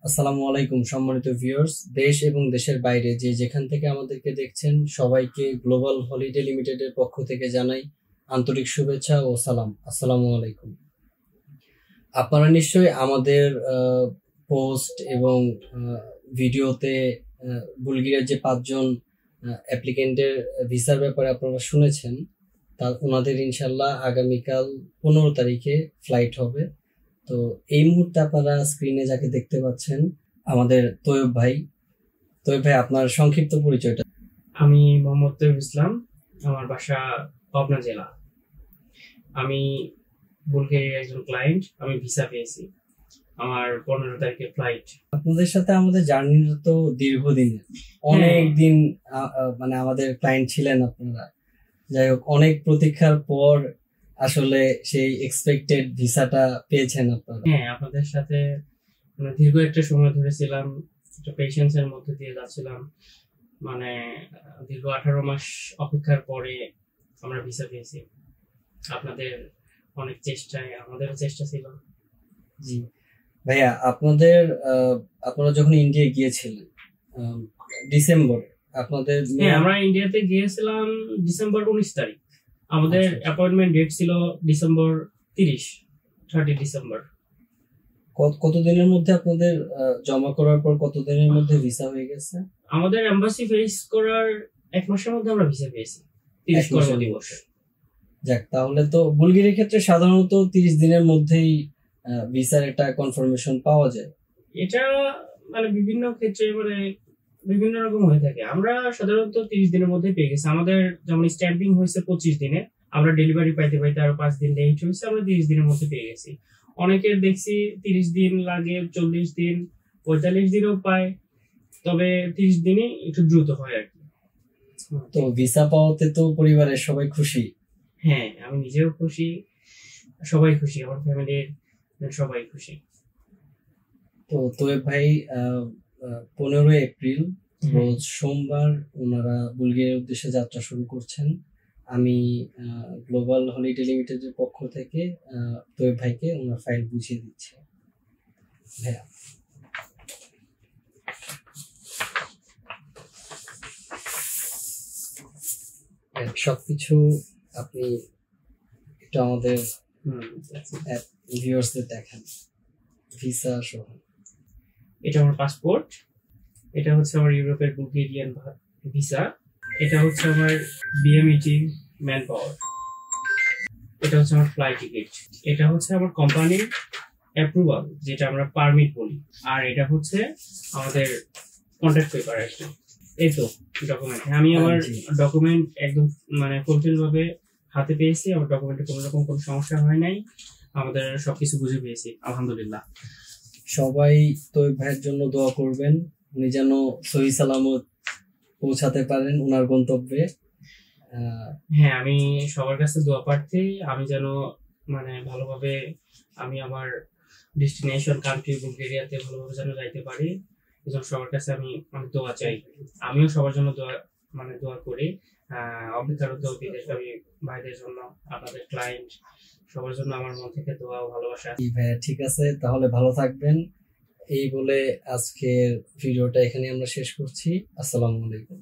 আসসালামু আলাইকুম সম্মানিত ভিউয়ার্স, দেশ এবং দেশের বাইরে যে যেখান থেকে আমাদেরকে দেখছেন সবাইকে গ্লোবাল হলিডে লিমিটেডের পক্ষ থেকে জানাই আন্তরিক শুভেচ্ছা ও সালাম। আসসালামু আলাইকুম। আপনারা নিশ্চয়ই আমাদের পোস্ট এবং ভিডিওতে বুলগেরিয়ার যে 5 জন অ্যাপ্লিকেন্টের ভিসার ব্যাপারে আপনারা শুনেছেন। তা ওনাদের ইনশাল্লাহ আগামীকাল 15 তারিখে ফ্লাইট হবে। তো এই মুহূর্তে আপনারা স্ক্রিনে যাকে দেখতে পাচ্ছেন আমাদের তৈয়ব ভাই। আপনার সংক্ষিপ্ত পরিচয়টা। আমি মোহাম্মদ তৈয়ব ইসলাম, আমার বাসা পাবনা জেলা। আমি বুলগেরিয়ার একজন ক্লায়েন্ট, আমি ভিসা পেয়েছি, আমার 15 তারিখে ফ্লাইট। আপনাদের সাথে আমাদের জার্নিটা তো দীর্ঘদিনের, অনেক দিন মানে আমাদের ক্লায়েন্ট ছিলেন আপনারা। যাই হোক, অনেক প্রতীক্ষার পর আসলে সেই এক্সপেক্টেড ভিসাটা পেয়েছেন আপনারা। হ্যাঁ, আপনাদের সাথে দীর্ঘ একটা সময় ধরে ছিলাম, একটা পেশেন্স এর মধ্যে দিয়ে যাচ্ছিলাম। মানে দীর্ঘ 18 মাস অপেক্ষার পরে আমরা ভিসা পেয়েছি। আপনাদের অনেক চেষ্টায় আমাদেরও চেষ্টা ছিল। জি ভাইয়া, আপনারা যখন ইন্ডিয়া গিয়েছিলেন ডিসেম্বরে, আপনাদের আমরা ইন্ডিয়াতে গিয়েছিলাম ডিসেম্বর 19 তারিখ। আমাদের অ্যাপয়েন্টমেন্ট ডেট ছিল ডিসেম্বর 30 ডিসেম্বর। কতদিনের মধ্যে আপনাদের জমা করার পর কতদিনের মধ্যে ভিসা হয়ে গেছে? আমাদের এমবাসি ফেস করার 1 মাসের মধ্যে আমরা ভিসা পেয়েছি, 30 কর্মদিবস। যাক, তাহলে তো বুলগেরিয়ার ক্ষেত্রে সাধারণত 30 দিনের মধ্যেই ভিসার একটা কনফার্মেশন পাওয়া যায়। এটা মানে বিভিন্ন ক্ষেত্রে মানে বিভিন্ন রকম হয়ে থাকে। আমরা সাধারণত 30 দিনের মধ্যে পেয়ে গেছি। আমাদের যেমন স্ট্যাম্পিং হয়েছে 25 দিনে, আমরা ডেলিভারি পাইতে পাইতে আরো 5 দিন লেট হয়েছে, আমরা 30 দিনের মধ্যে পেয়ে গেছি। অনেকের দেখছি 30 দিন লাগে, 40 দিন, 45 দিনও পায়, তবে 30 দিনই একটু দ্রুত হয় আর কি। তো ভিসা পাওয়াতে তো পরিবারের সবাই খুশি। হ্যাঁ, আমি নিজেও খুশি, সবাই খুশি, আমার ফ্যামিলির সবাই খুশি। তো তৈয়ব ভাই 15 এপ্রিল রোজ সোমবার ওনারা বুলগেরিয়ার উদ্দেশ্যে যাত্রা শুরু করছেন। আমি গ্লোবাল হলিডে লিমিটেডের পক্ষ থেকে তৈয়ব ভাইকে ওনার ফাইল বুঝিয়ে দিচ্ছি। ভাইয়া, সবকিছু আপনি একটু আমাদের ভিউয়ার্সদের দেখান, ভিসা সহ। এটা আমার পাসপোর্ট, এটা হচ্ছে আমার ইউরোপের বুলগেরিয়ান ভিসা, এটা হচ্ছে আমার বিএমইটি ম্যান পাওয়ার, এটা হচ্ছে আমার ফ্লাইট টিকিট, এটা হচ্ছে আমার কোম্পানির অ্যাপ্রুভাল যেটা আমরা পারমিট বলি, আর এটা হচ্ছে আমাদের কন্ট্রাক্ট পেপার আর কি। এই তো ডকুমেন্ট। আমি আমার ডকুমেন্ট একদম মানে ফুলফিল ভাবে হাতে পেয়েছি, আমার ডকুমেন্টে কোনো রকম কোনো সমস্যা হয় নাই, আমাদের সবকিছু বুঝে পেয়েছি আলহামদুলিল্লাহ। সবাই তৈয়ব ভাইয়ের জন্য দোয়া করবেন, উনি যেন সহি সালামত পৌঁছাতে পারেন ওনার গন্তব্যে। হ্যাঁ, আমি সবার কাছে দোয়া প্রার্থী, আমি যেন মানে ভালোভাবে আমি আমার ডেস্টিনেশন কান্ট্রি বুলগেরিয়াতে ভালোভাবে যেন যাইতে পারি, এজন্য সবার কাছে আমি দোয়া চাই। আমিও সবার জন্য দোয়া করি। অপেক্ষারত বিদেশগামী ভাইদের জন্য, আপনাদের ক্লায়েন্ট সবার জন্য আমার মন থেকে দোয়া ও ভালোবাসা। ভাইয়া ঠিক আছে, তাহলে ভালো থাকবেন। এই বলে আজকের ভিডিওটা এখানে আমরা শেষ করছি। আসসালামু আলাইকুম।